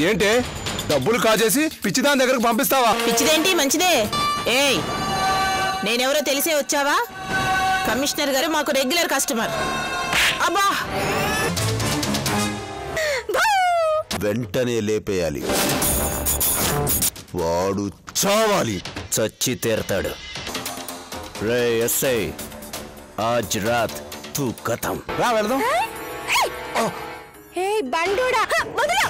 ఏంటే డబ్బులు కాజేసి పిచ్చిదాని దగ్గరకు పంపిస్తావా? పిచ్చిదేంటి మంచిదే. ఏయ్ నేనెవరో తెలిసే వచ్చావా? కమిషనర్ గారు మాకు రెగ్యులర్ కస్టమర్. అబ్బా వెంటనే లేపేయాలి. వాడు చావాలి, చచ్చి తీరతాడు. రే ఎస్ఐ, ఆజ్ రాత్ తూ ఖతం. రా వెళ్దాం. ఏయ్ బండోడా వదలు.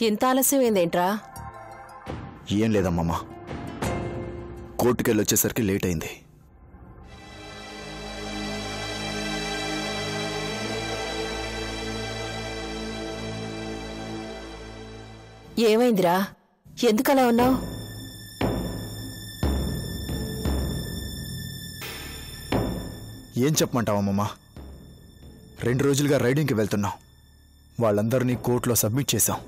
ఇంత ఆలస్యమైందేంట్రా? ఏం లేదమ్మమ్మ, కోర్టుకెళ్ళి వచ్చేసరికి లేట్ అయింది. ఏమైందిరా? ఎందుకలా ఉన్నావు? ఏం చెప్పమంటావమ్మమ్మ, 2 రోజులుగా రైడింగ్కి వెళ్తున్నాం. వాళ్ళందరినీ కోర్టులో సబ్మిట్ చేశాం.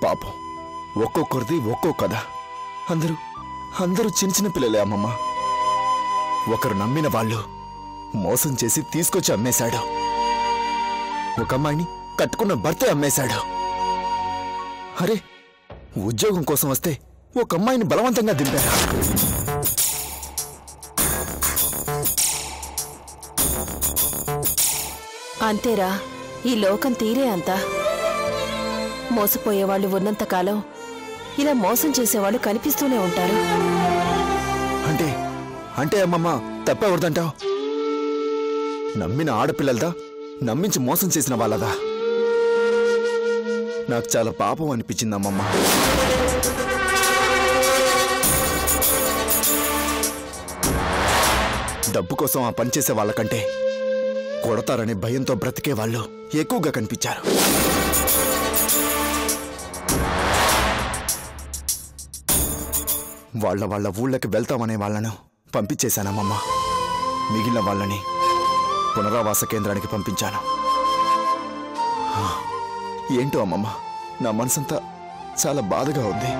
పాపం ఒక్కొక్కరిది ఒక్కో కథ. అందరూ చిన్న చిన్న పిల్లలే అమ్మమ్మ. ఒకరు నమ్మిన వాళ్ళు మోసం చేసి తీసుకొచ్చి అమ్మేశాడు. ఒక అమ్మాయిని కట్టుకున్న భర్తే అమ్మేశాడు. అరే, ఉద్యోగం కోసం వస్తే ఒక అమ్మాయిని బలవంతంగా దింపారు. అంతేరా, ఈ లోకం తీరే అంత. మోసపోయేవాళ్ళు ఉన్నంతకాలం ఇలా మోసం చేసేవాళ్ళు కనిపిస్తూనే ఉంటారు. అంటే అమ్మమ్మ తప్పెవరిదంటావు? నమ్మిన ఆడపిల్లలదా, నమ్మించి మోసం చేసిన వాళ్ళదా? నాకు చాలా పాపం అనిపించిందమ్మమ్మ. డబ్బు కోసం ఆ పని చేసే వాళ్ళకంటే కొడతారనే భయంతో బ్రతికే వాళ్ళు ఎక్కువగా కనిపించారు. వాళ్ళ ఊళ్ళకి వెళ్తామనే వాళ్ళను పంపించేశానమ్మమ్మ. మిగిలిన వాళ్ళని పునరావాస కేంద్రానికి పంపించాను. ఏంటో అమ్మమ్మ, నా మనసంతా చాలా బాధగా ఉంది.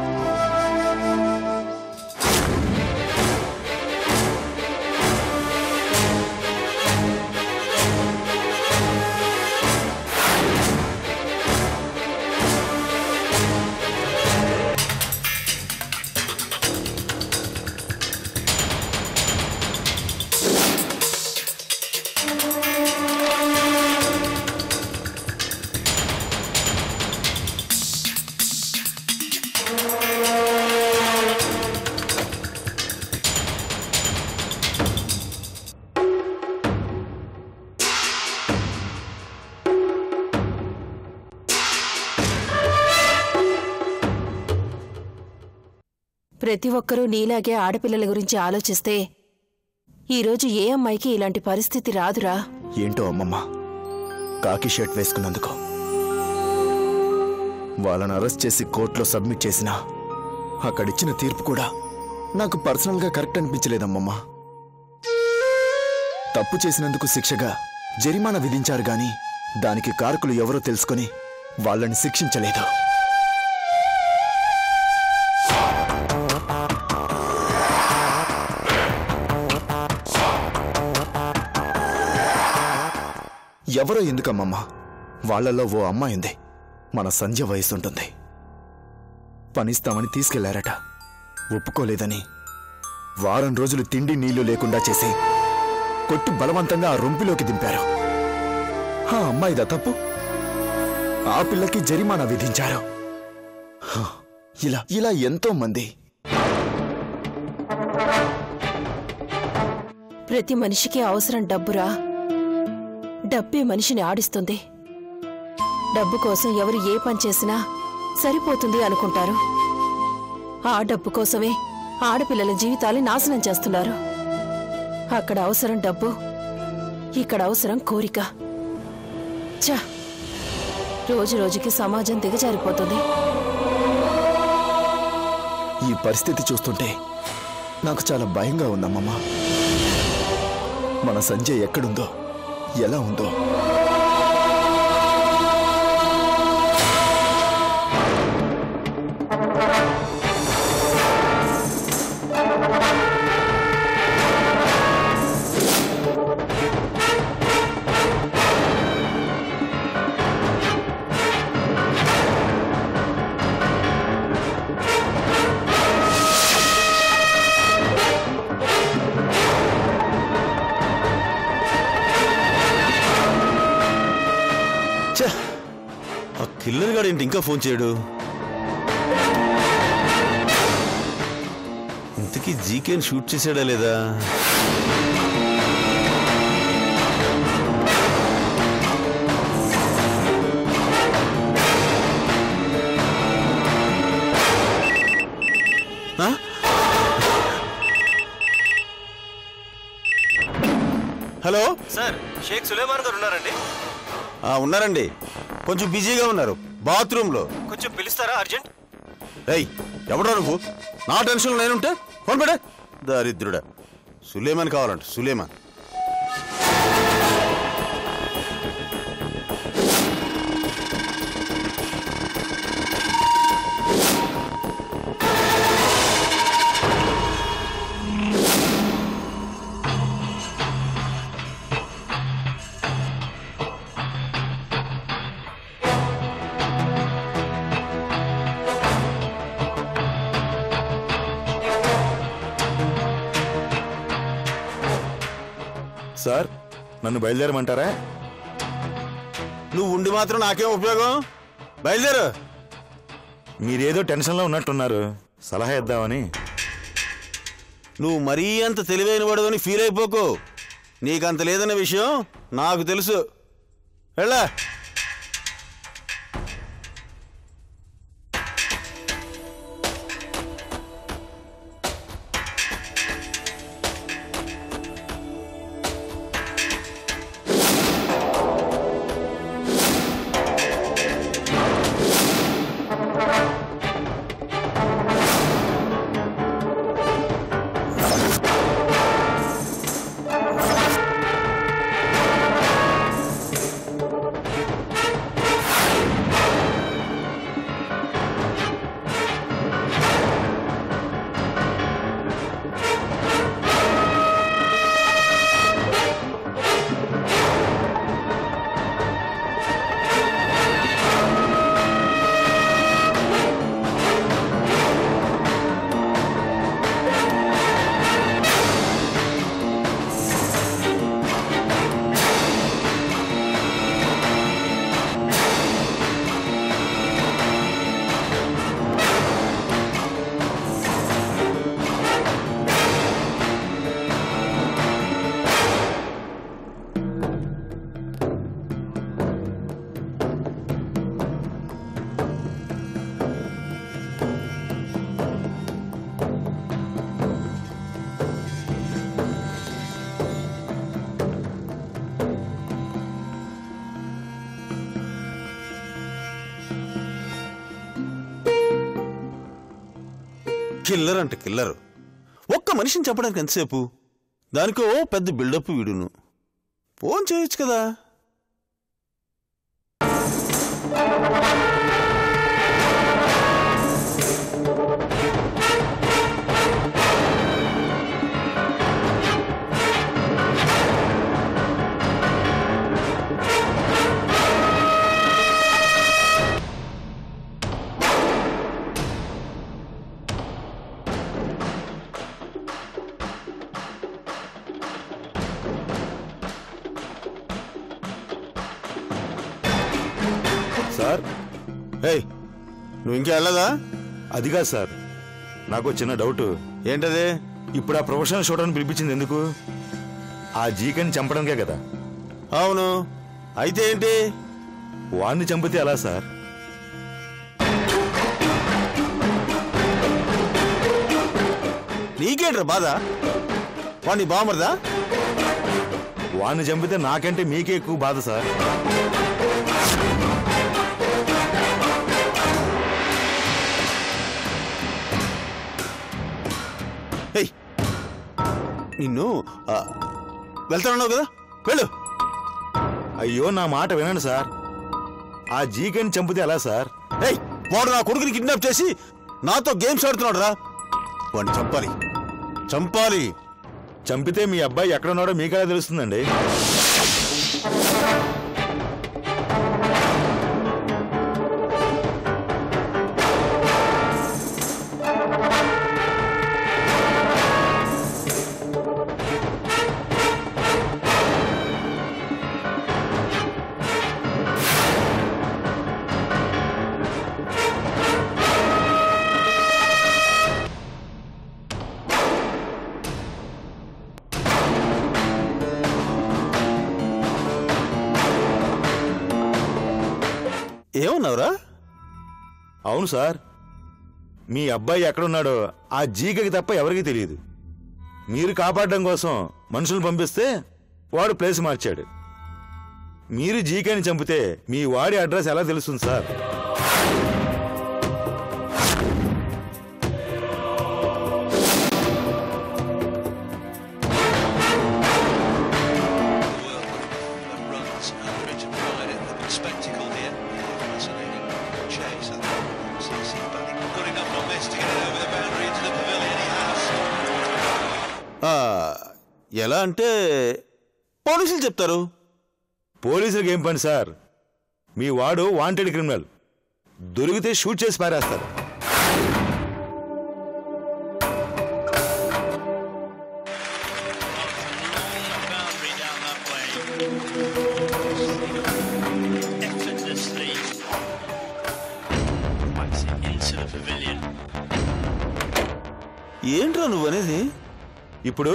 ప్రతి ఒక్కరూ నీలాగే ఆడపిల్లల గురించి ఆలోచిస్తే ఈరోజు ఏ అమ్మాయికి ఇలాంటి పరిస్థితి రాదురా. ఏంటో అమ్మమ్మ, కాకి షర్ట్ వేసుకున్నందుకు వాళ్ళని అరెస్ట్ చేసి కోర్టులో సబ్మిట్ చేసినా అక్కడిచ్చిన తీర్పు కూడా నాకు పర్సనల్గా కరెక్ట్ అనిపించలేదమ్మమ్మ. తప్పు చేసినందుకు శిక్షగా జరిమానా విధించారు గాని దానికి కారకులు ఎవరో తెలుసుకొని వాళ్ళని శిక్షించలేదు. ఎవరో ఎందుకమ్మమ్మ, వాళ్లలో ఓ అమ్మాయి ఉంది, మన సంధ్య వయసుంటుంది. పనిస్తామని తీసుకెళ్లారట. ఒప్పుకోలేదని వారం రోజులు తిండి నీళ్లు లేకుండా చేసి కొట్టి బలవంతంగా ఆ రొంపిలోకి దింపారు. ఆ అమ్మాయిదా తప్పు? ఆ పిల్లకి జరిమానా విధించారు. ఇలా ఇలా ఎంతో మంది. ప్రతి మనిషికి అవసరం డబ్బురా. డబ్బే మనిషిని ఆడిస్తుంది. డబ్బు కోసం ఎవరు ఏ పని చేసినా సరిపోతుంది అనుకుంటారు. ఆ డబ్బు కోసమే ఆడపిల్లల జీవితాలు నాశనం చేస్తున్నారు. అక్కడ అవసరం డబ్బు, ఇక్కడ అవసరం కోరిక. చా, రోజు రోజుకి సమాజం దిగజారిపోతుంది. ఈ పరిస్థితి చూస్తుంటే నాకు చాలా భయంగా ఉందమ్మమ్మా. మన సంజయ్ ఎక్కడుందో, ఎలా ఉందో. కిల్లర్ గాడు ఏంటి ఇంకా ఫోన్ చేయడు? ఇంతకీ జీకేని షూట్ చేసాడా లేదా? హలో సార్, షేక్ సులేమాన్ గారు ఉన్నారండి? ఉన్నారండి, కొంచెం బిజీగా ఉన్నారు బాత్రూంలో. కొంచెం పిలుస్తారా అర్జెంట్? ఏయ్, ఎవడరా నువ్వు? నా టెన్షన్ నేనుంటే ఫోన్ పెట్టే. దరిద్రుడా, సులేమాన్ కావాలంట. సులేమాన్ సార్, నన్ను బయలుదేరమంటారా? నువ్వు ఉండి మాత్రం నాకేం ఉపయోగం? బయలుదేరు. మీరేదో టెన్షన్లో ఉన్నట్టున్నారు, సలహా ఇద్దామని. నువ్వు మరీ అంత తెలివైన వాడు ఫీల్ అయిపోకు. నీకంత లేదన్న విషయం నాకు తెలుసు. వెళ్ళా. కిల్లర్ అంటే కిల్లర్. ఒక్క మనిషిని చెప్పడానికి ఎంతసేపు? దానికో పెద్ద బిల్డప్ వీడును. ఫోన్ చేయొచ్చు కదా. ఏయ్ నువ్వు ఇంకా వెళ్ళదా? అది కాదు సార్, నాకు చిన్న డౌట్. ఏంటది? ఇప్పుడు ఆ ప్రొఫెషనల్ షూటర్ని పిలిపించింది ఎందుకు? ఆ జీకని చంపడానికే కదా. అవును, అయితే ఏంటి? వాడిని చంపితే ఎలా సార్? నీకేంట్రా బాధ? వాడిని బామర్దా? వాడిని చంపితే నాకంటే మీకే ఎక్కువ బాధ సార్. నిన్ను వెళ్తానన్నావు కదా, వెళ్ళు. అయ్యో నా మాట వినండి సార్, ఆ జీకని చంపితే ఎలా సార్? ఏయ్ వాడు నా కొడుకుని కిడ్నాప్ చేసి నాతో గేమ్స్ ఆడుతున్నాడు రా. వాడిని చంపాలి, చంపాలి. చంపితే మీ అబ్బాయి ఎక్కడున్నాడో మీకెలా తెలుస్తుందండి? ఏమన్నావురా? అవును సార్, మీ అబ్బాయి ఎక్కడున్నాడో ఆ జీకకి తప్ప ఎవరికీ తెలియదు. మీరు కాపాడడం కోసం మనుషులు పంపిస్తే వాడు ప్లేస్ మార్చాడు. మీరు జీకని చంపితే మీ వాడి అడ్రస్ ఎలా తెలుస్తుంది సార్? ఎలా అంటే పోలీసులు చెప్తారు. పోలీసులకు ఏం పని సార్? మీ వాడు వాంటెడ్ క్రిమినల్, దొరికితే షూట్ చేసి పారేస్తారు. ఏంట్రా నువ్వనేది? ఇప్పుడు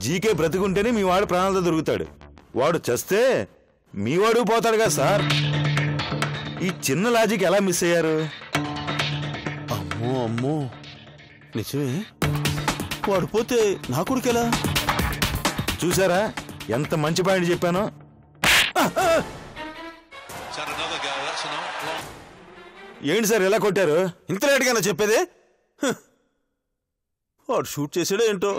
జీకే బ్రతికుంటేనే మీ వాడు ప్రాణాలతో దొరుకుతాడు. వాడు చస్తే మీ వాడు పోతాడు కదా సార్. ఈ చిన్న లాజిక్ ఎలా మిస్ అయ్యారు? అమ్మో అమ్మో, నిజమే. వాడు పోతే నా కొడుకెలా? చూసారా ఎంత మంచి పాయింట్ చెప్పానో? ఏంటి సార్ ఎలా కొట్టారు? ఇంత లేట్గా చెప్పేది? వాడు షూట్ చేసాడో ఏంటో.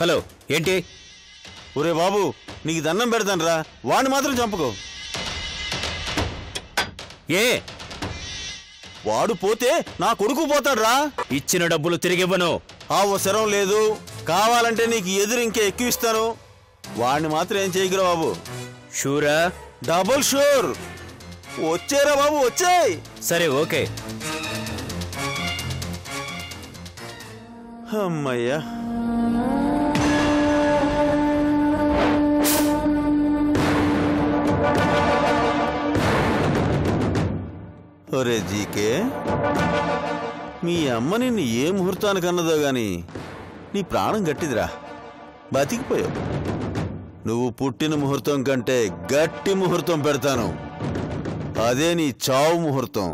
హలో, ఏంటి? ఒరే బాబు, నీకు దండం పెడతానురా, వాడిని మాత్రం చంపకు. ఏ? వాడు పోతే నా కొడుకు పోతాడురా. ఇచ్చిన డబ్బులు తిరిగివ్వను. అవసరం లేదు, కావాలంటే నీకు ఎదురు ఇంకా ఎక్కువ ఇస్తాను. వాడిని మాత్రం ఏం చేయగలరా బాబు? షూరా? Double sure. వచ్చేరా బాబు, వచ్చేయ్. సరే, ఓకే. అమ్మయ్యా. ఒరే జీకే, మీ అమ్మ నిన్ను ఏ ముహూర్తానికి అన్నదో గాని నీ ప్రాణం గట్టిదిరా, బతికిపోయావు. నువ్వు పుట్టిన ముహూర్తం కంటే గట్టి ముహూర్తం పెడతాను, అదే నీ చావు ముహూర్తం.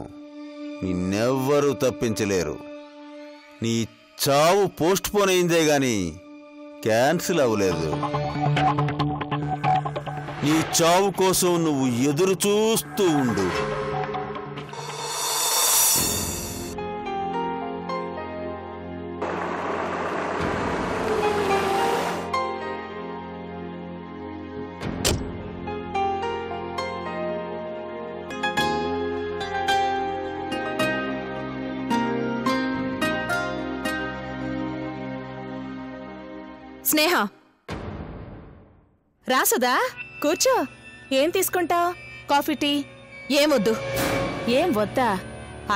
నిన్నెవ్వరూ తప్పించలేరు. నీ చావు పోస్ట్ పోన్ అయిందే గాని క్యాన్సిల్ అవ్వలేదు. నీ చావు కోసం నువ్వు ఎదురు చూస్తూ ఉండు. స్నేహ, రాసుదా కూర్చో. ఏం తీసుకుంటావు? Coffee, tea? ఏమొద్దు. ఏం వద్దా?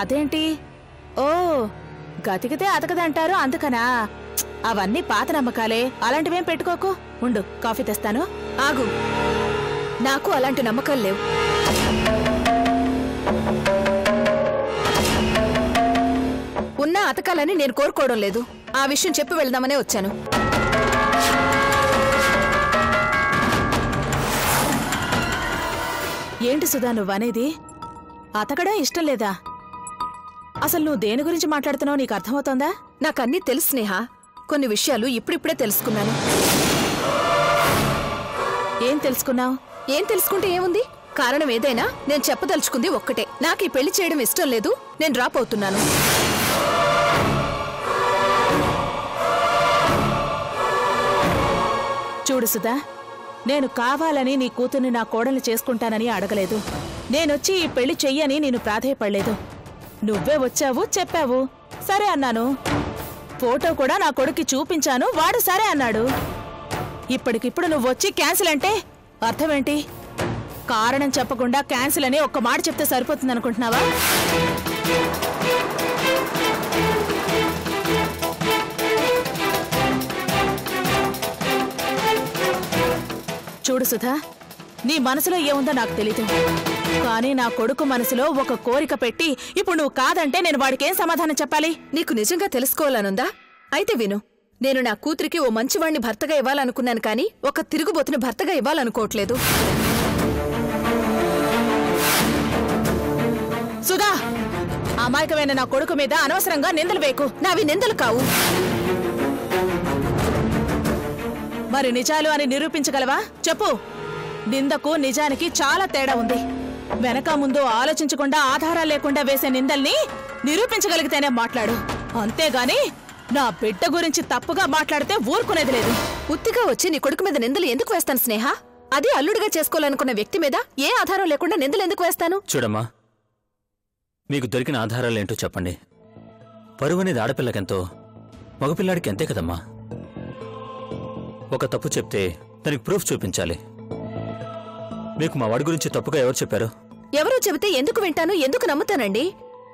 అదేంటి? ఓ, గతికితే అతకదంటారు అందుకనా? అవన్నీ పాత నమ్మకాలే, అలాంటివేం పెట్టుకోకు. ఉండు, కాఫీ తెస్తాను. ఆగు, నాకు అలాంటి నమ్మకాలు లేవు. ఉన్న అతకాలని నేను కోరుకోవడం లేదు. ఆ విషయం చెప్పి వెళ్దామనే వచ్చాను. ఏంటి సుధా నువ్వనేది? అతకడం ఇష్టం లేదా? అసలు నువ్వు దేని గురించి మాట్లాడుతున్నావు నీకు అర్థమవుతోందా? నాకన్నీ తెలుసు స్నేహ. కొన్ని విషయాలు ఇప్పుడిప్పుడే తెలుసుకున్నాను. ఏం తెలుసుకున్నావు? ఏం తెలుసుకుంటే ఏముంది? కారణం ఏదైనా నేను చెప్పదలుచుకుంది ఒక్కటే. నాకు ఈ పెళ్లి చేయడం ఇష్టం లేదు. నేను డ్రాప్ అవుతున్నాను. చూడు సుధా, నేను కావాలని నీ కూతుర్ని నా కోడల్ని చేసుకుంటానని అడగలేదు. నేనొచ్చి ఈ పెళ్లి చెయ్యని నేను ప్రాధేయపడలేదు. నువ్వే వచ్చావు, చెప్పావు, సరే అన్నాను. ఫోటో కూడా నా కొడుక్కి చూపించాను, వాడు సరే అన్నాడు. ఇప్పటికిప్పుడు నువ్వొచ్చి క్యాన్సిల్ అంటే అర్థమేంటి? కారణం చెప్పకుండా క్యాన్సిల్ అని ఒక్క మాట చెప్తే సరిపోతుందనుకుంటున్నావా? చూడు సుధా, నీ మనసులో ఏముందో నాకు తెలీదు, కానీ నా కొడుకు మనసులో ఒక కోరిక పెట్టి ఇప్పుడు నువ్వు కాదంటే నేను వాడికేం సమాధానం చెప్పాలి? నీకు నిజంగా తెలుసుకోవాలనుందా? అయితే విను. నేను నా కూతురికి ఓ మంచివాణ్ణి భర్తగా ఇవ్వాలనుకున్నాను, కానీ ఒక తిరుగుబోతుని భర్తగా ఇవ్వాలనుకోవట్లేదు. సుధా, అమాయకమైన నా కొడుకు మీద అనవసరంగా నిందలు వేకు. నావి నిందలు కావు. మరి నిజాలు అని నిరూపించగలవా? చెప్పు. నిందకు నిజానికి చాలా తేడా ఉంది. వెనక ముందు ఆలోచించకుండా ఆధారాలు లేకుండా వేసే నిందల్ని నిరూపించగలిగితేనే మాట్లాడు. అంతేగాని నా బిడ్డ గురించి తప్పుగా మాట్లాడితే ఊరుకునేది లేదు. ఉత్తిగా వచ్చి నీ కొడుకు మీద నిందలు ఎందుకు వేస్తాను స్నేహ? అదే అల్లుడిగా చేసుకోవాలనుకున్న వ్యక్తి మీద ఏ ఆధారం లేకుండా నిందలు ఎందుకు వేస్తాను? చూడమ్మా, మీకు దొరికిన ఆధారాలేంటో చెప్పండి. పరువనేది ఆడపిల్లకెంతో మగపిల్లాడికి అంతే కదమ్మా. ఒక తప్పు చెప్తే దానికి ప్రూఫ్ చూపించాలి. మీకు మా వాడి గురించి తప్పుగా ఎవరు చెప్పారు? ఎవరో చెబితే ఎందుకు వింటాను, ఎందుకు నమ్ముతానండి?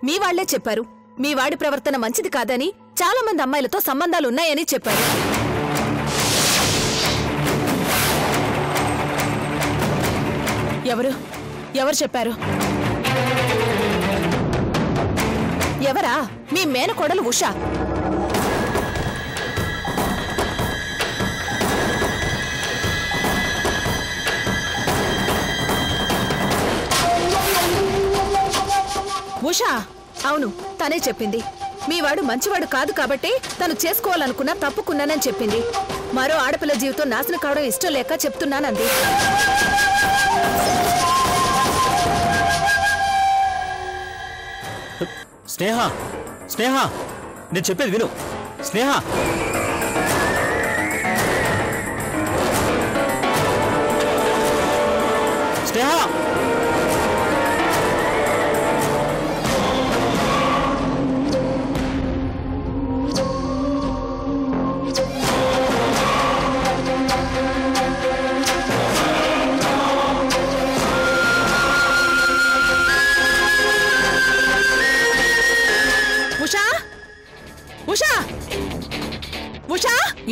మీ వాళ్లే చెప్పారు. మీ వాడి ప్రవర్తన మంచిది కాదని, చాలా మంది అమ్మాయిలతో సంబంధాలున్నాయని చెప్పారు. ఎవరు చెప్పారు? ఎవరా? మీ మేనకోడలు ఉషా. ఉషా? అవును, తనే చెప్పింది. మీవాడు మంచివాడు కాదు కాబట్టి తను చేసుకోవాలనుకున్నా తప్పుకున్నానని చెప్పింది. మరో ఆడపిల్ల జీవితం నాశనం కావడం ఇష్టం లేక చెప్తున్నానంది. స్నేహ, స్నేహ, నేను చెప్పేది విను. స్నేహ, స్నేహ,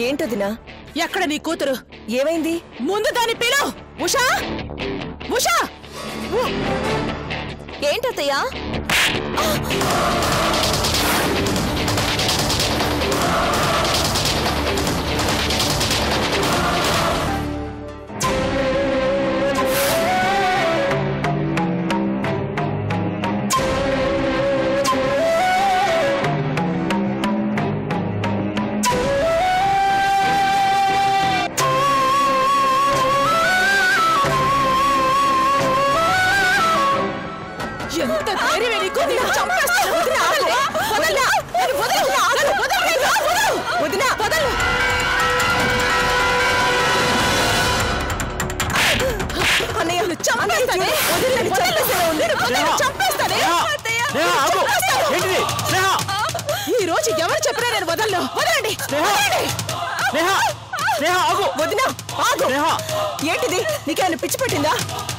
ఏంటదినా? ఎక్కడ నీ కూతురు? ఏమైంది? ముందు దాని పిలు. ఉషా, ఉషా! ఏంటత్తయ్యా? చెప్పినా నేను వదలను. వదలండి. వదినా ఆగు. ఏంటిది? నీకేమైనా పిచ్చి పట్టిందా?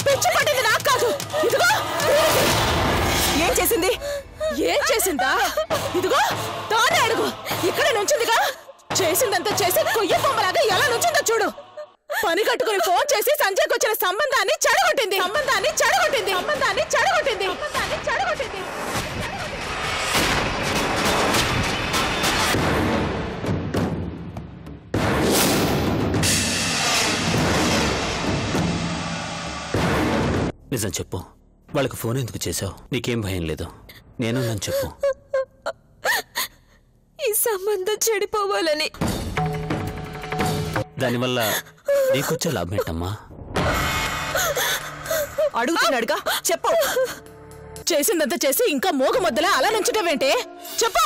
పిచ్చి పట్టింది నాకు కాదు. ఇదిగో ఏం చేసింది? ఏం చేసిందా? ఇదిగో తానే అడుగు. ఇక్కడ నుంచిందిగా. చేసిందంతా చేసి కొయ్య బొమ్మలాగా ఎలా నుంచిందో చూడు. పని కట్టుకుని ఫోన్ చేసి సంజయ్కి వచ్చిన సంబంధాన్ని చెడగొట్టింది. నిజం చెప్పు, వాళ్ళకి ఫోన్ ఎందుకు చేశావు? నీకేం భయం లేదు, నేను నన్ను చెప్పు. ఈ సంబంధం చెడిపోవాలని. దానివల్ల నీకొచ్చే లాభం ఏంటమ్మా? అడుగుతున్నాడుగా, చెప్పు. చేసిందంతా చేసి ఇంకా మోగ మొద్దలా అలా నుంచటమేంటే? చెప్పు.